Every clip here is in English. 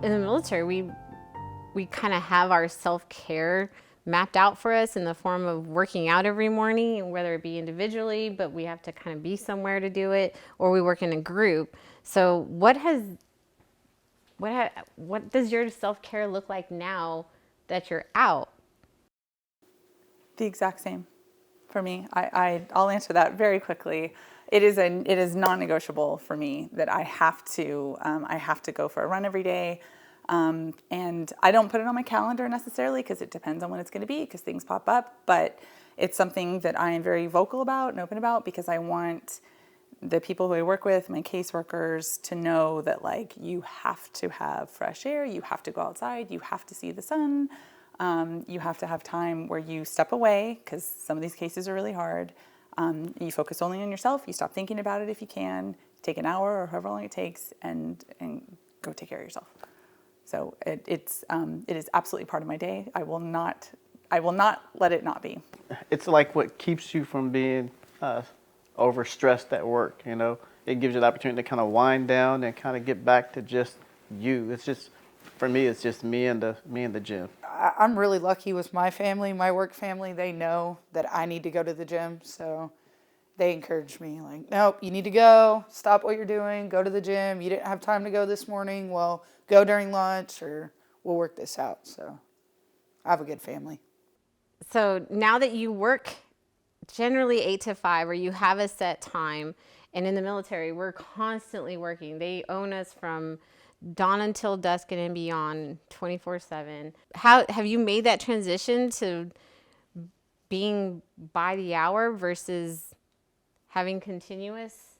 in the military, we kind of have our self-care mapped out for us in the form of working out every morning, whether it be individually, but we have to kind of be somewhere to do it, or we work in a group. So what does your self-care look like now that you're out? The exact same for me. I'll answer that very quickly. It is non-negotiable for me that I have to go for a run every day. And I don't put it on my calendar necessarily because it depends on when it's going to be, because things pop up. But it's something that I am very vocal about and open about, because I want the people who I work with, my caseworkers, to know that, like, you have to have fresh air, you have to go outside, you have to see the sun, you have to have time where you step away, because some of these cases are really hard. You focus only on yourself, you stop thinking about it if you can, take an hour or however long it takes, and go take care of yourself. So it is absolutely part of my day. I will not let it not be. It's like what keeps you from being overstressed at work, you know. It gives you the opportunity to kind of wind down and kind of get back to just you. It's just, for me, it's just me and the gym. I'm really lucky with my family, my work family. They know that I need to go to the gym, so they encourage me, like, nope, you need to go, stop what you're doing, go to the gym. You didn't have time to go this morning, well, go during lunch, or we'll work this out. So I have a good family. So now that you work generally 8 to 5, or you have a set time, and in the military, we're constantly working. They own us from dawn until dusk and beyond, 24/7. How have you made that transition to being by the hour versus having continuous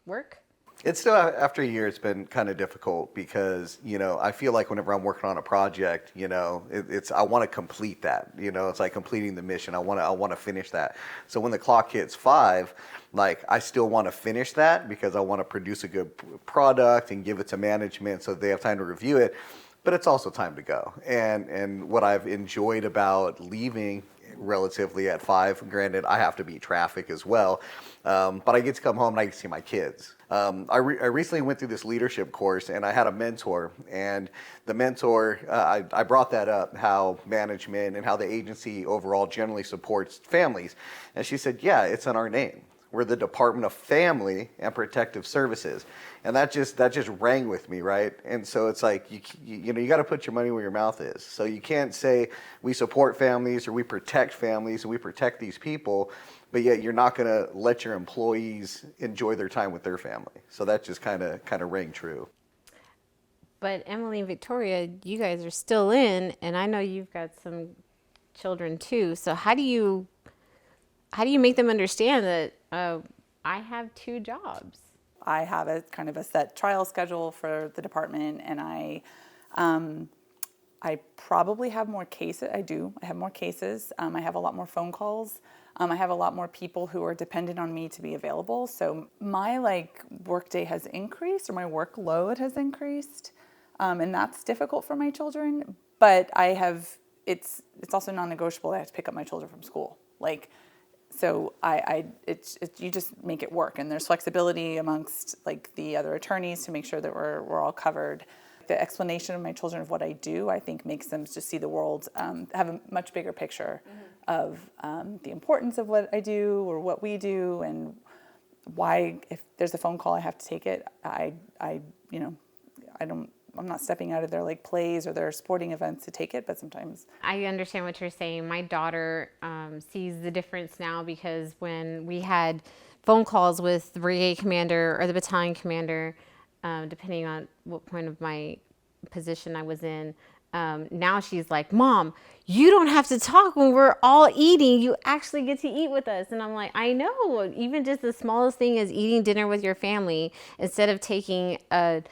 work? It's still, after a year, it's been kind of difficult because, you know, I feel like whenever I'm working on a project, you know, I want to complete that, you know, it's like completing the mission. I want to finish that. So when the clock hits 5, like, I still want to finish that because I want to produce a good product and give it to management so they have time to review it. But it's also time to go. And what I've enjoyed about leaving relatively at 5, granted, I have to beat traffic as well, but I get to come home and I get to see my kids. I recently went through this leadership course, and I had a mentor, and the mentor, I brought that up, how management and how the agency overall generally supports families. And she said, yeah, it's in our name. We're the Department of Family and Protective Services. And that just rang with me, right? And so it's like, you know, you got to put your money where your mouth is. So you can't say we support families or we protect families and we protect these people, but yet you're not going to let your employees enjoy their time with their family. So that just kind of rang true. But Emily and Victoria, you guys are still in, and I know you've got some children too. So how do you make them understand that I have 2 jobs? I have a kind of a set trial schedule for the department, and I probably have more cases. I have more cases. I have a lot more phone calls. I have a lot more people who are dependent on me to be available. So my workday has increased, or my workload has increased, and that's difficult for my children. But it's also non-negotiable. I have to pick up my children from school. So you just make it work, and there's flexibility amongst the other attorneys to make sure that we're all covered. The explanation of my children of what I do, I think, makes them just see the world, have a much bigger picture of the importance of what I do or what we do, and why, if there's a phone call, I have to take it. I'm not stepping out of their plays or their sporting events to take it, but sometimes. I understand what you're saying. My daughter sees the difference now, because when we had phone calls with the brigade commander or the battalion commander, depending on what point of my position I was in, now she's like, Mom, you don't have to talk when we're all eating. You actually get to eat with us. And I'm like, I know. Even just the smallest thing is eating dinner with your family instead of taking a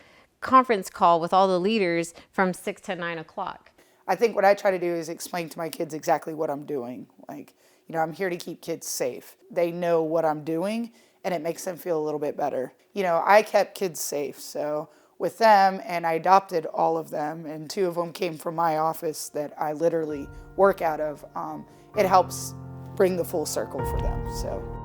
conference call with all the leaders from 6 to 9 o'clock. I think what I try to do is explain to my kids exactly what I'm doing. I'm here to keep kids safe. They know what I'm doing, and it makes them feel a little bit better. I kept kids safe, so with them, and I adopted all of them, and 2 of them came from my office that I literally work out of. It helps bring the full circle for them. So.